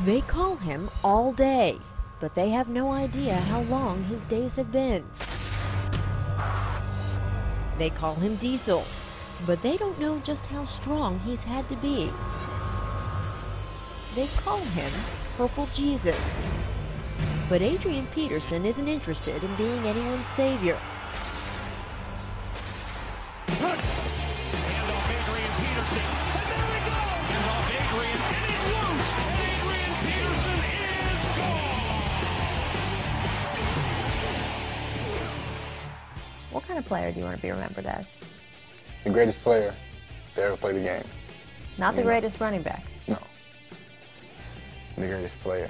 They call him all day, but they have no idea how long his days have been. They call him Diesel, but they don't know just how strong he's had to be. They call him Purple Jesus. But Adrian Peterson isn't interested in being anyone's savior. Hand off Adrian Peterson, and there we go! Hand off Adrian, and he's loose! Adrian Peterson is gone! What kind of player do you want to be remembered as? The greatest player to ever play the game. Not the greatest running back. No. The greatest player.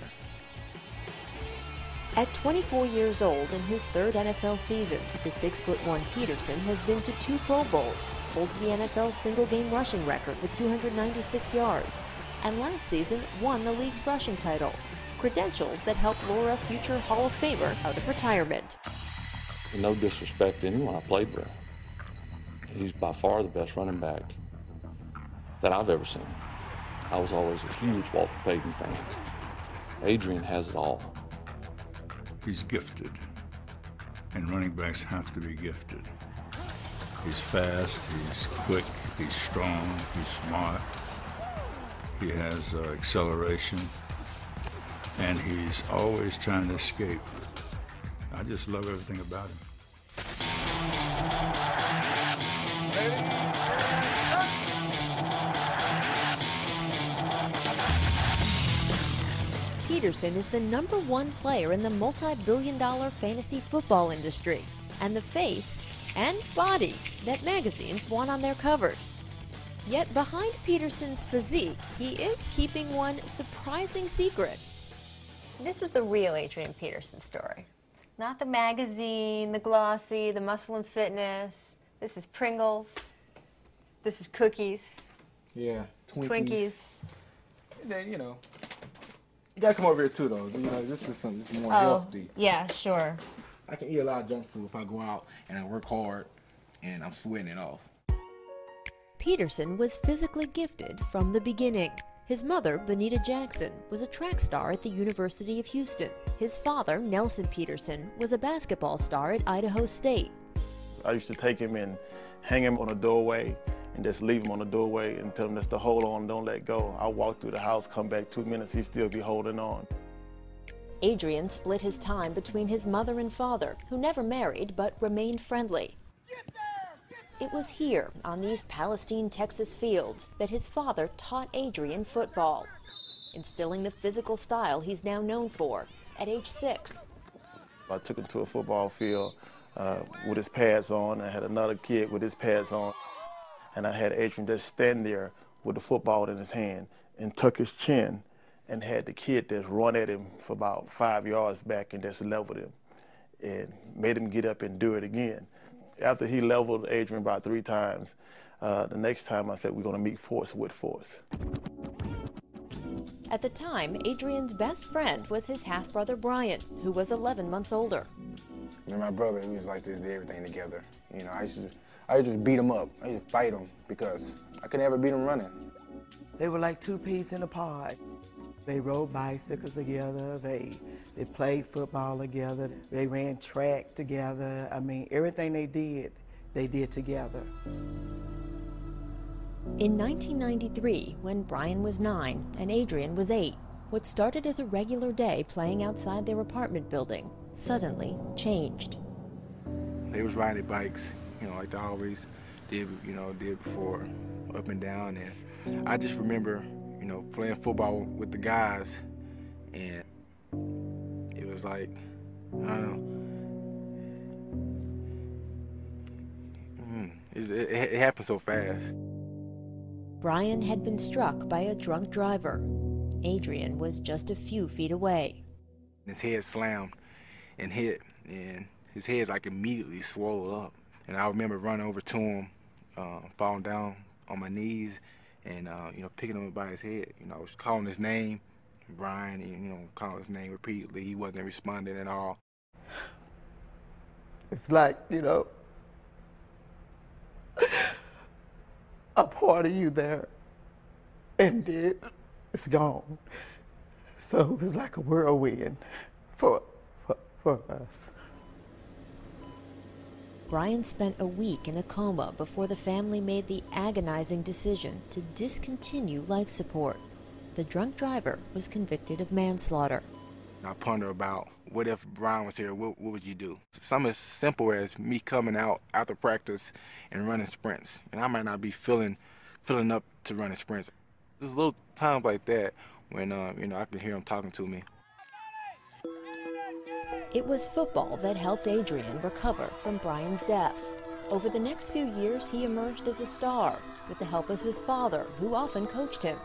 At 24 years old in his third NFL season, the 6'1" Peterson has been to 2 Pro Bowls, holds the NFL's single-game rushing record with 296 yards, and last season won the league's rushing title, credentials that help lure a future Hall of Famer out of retirement. No disrespect to anyone I played with. He's by far the best running back that I've ever seen. I was always a huge Walter Payton fan. Adrian has it all. He's gifted, and running backs have to be gifted. He's fast, he's quick, he's strong, he's smart. He has acceleration, and he's always trying to escape. I just love everything about him. Peterson is the #1 player in the multi-billion-dollar fantasy football industry, and the face and body that magazines want on their covers. Yet behind Peterson's physique, he is keeping one surprising secret. This is the real Adrian Peterson story. Not the magazine, the glossy, the muscle and fitness. This is Pringles. This is cookies. Yeah, Twinkies. And then, you gotta come over here too, though. This is more healthy. Yeah, sure. I can eat a lot of junk food if I go out and I work hard and I'm sweating it off. Peterson was physically gifted from the beginning. His mother, Benita Jackson, was a track star at the University of Houston. His father, Nelson Peterson, was a basketball star at Idaho State. I used to take him and hang him on a doorway and just leave him on the doorway and tell him just to hold on, don't let go. I walk through the house, come back 2 minutes, he'd still be holding on. Adrian split his time between his mother and father, who never married but remained friendly. It was here, on these Palestine, Texas fields, that his father taught Adrian football, instilling the physical style he's now known for at age 6. I took him to a football field with his pads on. I had another kid with his pads on, and I had Adrian just stand there with the football in his hand and tuck his chin and had the kid just run at him for about 5 yards back and just leveled him and made him get up and do it again. After he leveled Adrian about 3 times, the next time I said, we're going to meet force with force. At the time, Adrian's best friend was his half-brother Brian, who was 11 months older. My brother, we was like this, did everything together. I used to just beat him up. I used to fight him because I could never beat him running. They were like 2 peas in a pod. They rode bicycles together, they played football together, they ran track together. I mean, everything they did together. In 1993, when Brian was 9 and Adrian was 8, what started as a regular day playing outside their apartment building suddenly changed. They was riding bikes, like they always did, did before, up and down. And I just remember, playing football with the guys, and it was like, I don't know, it happened so fast. Brian had been struck by a drunk driver. Adrian was just a few feet away. His head slammed and hit, and his head like immediately swelled up. And I remember running over to him, falling down on my knees, and picking him up by his head. I was calling his name, Brian, and calling his name repeatedly. He wasn't responding at all. It's like, a part of you there, and it's gone. So it was like a whirlwind for us. Brian spent a week in a coma before the family made the agonizing decision to discontinue life support. The drunk driver was convicted of manslaughter. I ponder about, what if Brian was here, what would you do? Something as simple as me coming out after practice and running sprints. And I might not be filling up to running sprints. There's little times like that when, I can hear him talking to me. It was football that helped Adrian recover from Brian's death. Over the next few years, he emerged as a star with the help of his father, who often coached him.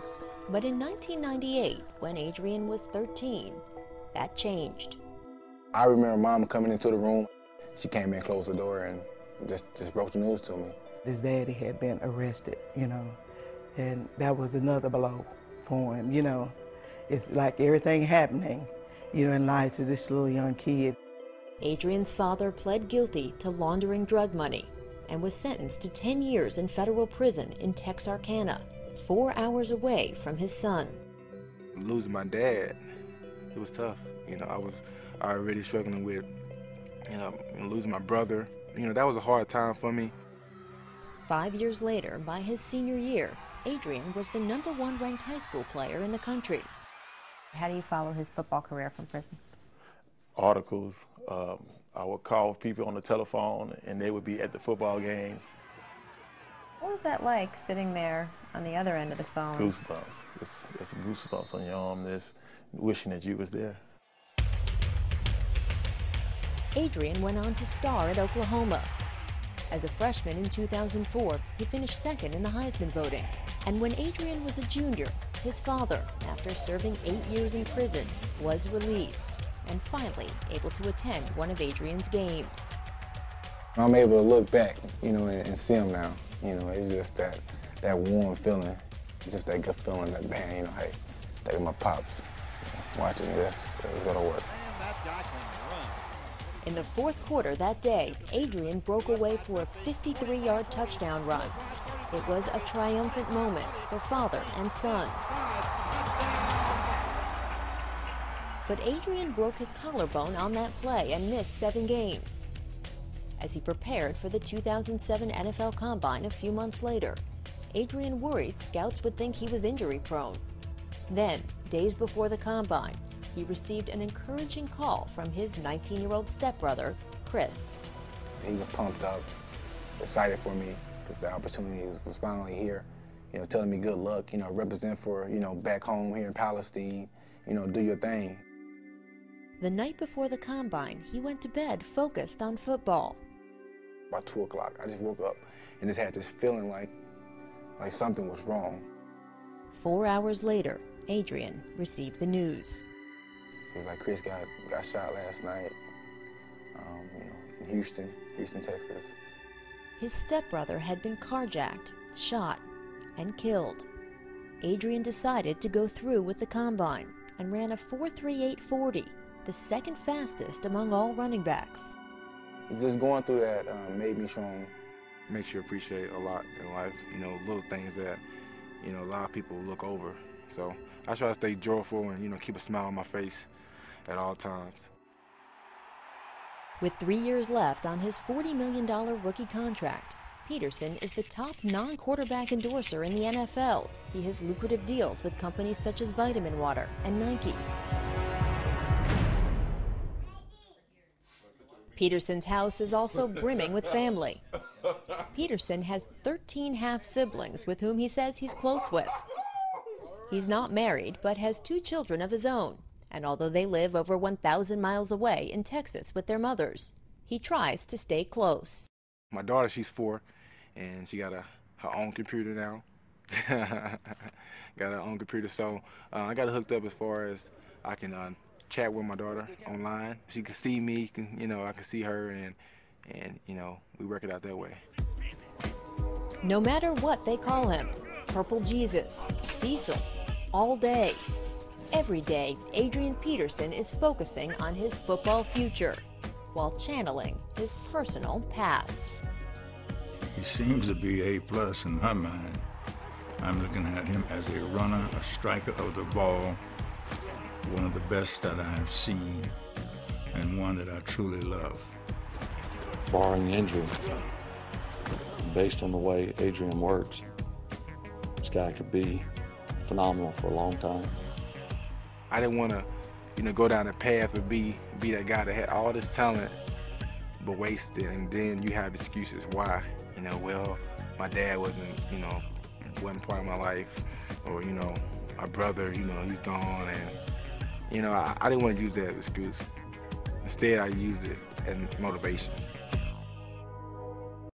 But in 1998, when Adrian was 13, that changed. I remember Mom coming into the room. She came in, closed the door, and just broke the news to me. His daddy had been arrested, and that was another blow for him, It's like everything happening, in life to this little young kid. Adrian's father pled guilty to laundering drug money and was sentenced to 10 years in federal prison in Texarkana, 4 hours away from his son. Losing my dad, it was tough. I was already struggling with, losing my brother. That was a hard time for me. 5 years later, by his senior year, Adrian was the #1 ranked high school player in the country. How do you follow his football career from prison? Articles. I would call people on the telephone, and they would be at the football games. What was that like, sitting there on the other end of the phone? Goosebumps. It's goosebumps on your arm, just wishing that you was there. Adrian went on to star at Oklahoma. As a freshman in 2004, he finished second in the Heisman voting. And when Adrian was a junior, his father, after serving 8 years in prison, was released and finally able to attend one of Adrian's games. I'm able to look back, and see him now. It's just that warm feeling. It's just that good feeling that, man, hey, that my pops watching me, it's gonna work. In the fourth quarter that day, Adrian broke away for a 53-yard touchdown run. It was a triumphant moment for father and son. But Adrian broke his collarbone on that play and missed 7 games. As he prepared for the 2007 NFL Combine a few months later, Adrian worried scouts would think he was injury-prone. Then, days before the Combine, he received an encouraging call from his 19-year-old stepbrother, Chris. He was pumped up, excited for me, because the opportunity was finally here, telling me good luck, represent for, back home here in Palestine, do your thing. The night before the Combine, he went to bed focused on football. About 2 o'clock, I just woke up and just had this feeling like something was wrong. 4 hours later, Adrian received the news. It was like Chris got shot last night, in Houston, Texas. His stepbrother had been carjacked, shot, and killed. Adrian decided to go through with the Combine and ran a 4.3840, the second fastest among all running backs. Just going through that made me strong. Makes you appreciate a lot in life, little things that, a lot of people look over. So I try to stay joyful and, keep a smile on my face at all times. With 3 years left on his $40 million rookie contract, Peterson is the top non-quarterback endorser in the NFL. He has lucrative deals with companies such as Vitamin Water and Nike. Peterson's house is also brimming with family. Peterson has 13 half-siblings with whom he says he's close with. He's not married, but has 2 children of his own. And although they live over 1,000 miles away in Texas with their mothers, he tries to stay close. My daughter, she's 4, and she got her own computer now. Got her own computer, so I got it hooked up as far as I can chat with my daughter online. She can see me, I can see her, and we work it out that way. No matter what they call him, Purple Jesus, Diesel, all day. Every day, Adrian Peterson is focusing on his football future while channeling his personal past. He seems to be A+ in my mind. I'm looking at him as a runner, a striker of the ball, one of the best that I have seen and one that I truly love. Barring injury, based on the way Adrian works, this guy could be phenomenal for a long time. I didn't want to, go down the path of be that guy that had all this talent but wasted, and then you have excuses why. Well, my dad wasn't part of my life, or my brother, he's gone, and I didn't want to use that as an excuse. Instead, I used it as motivation.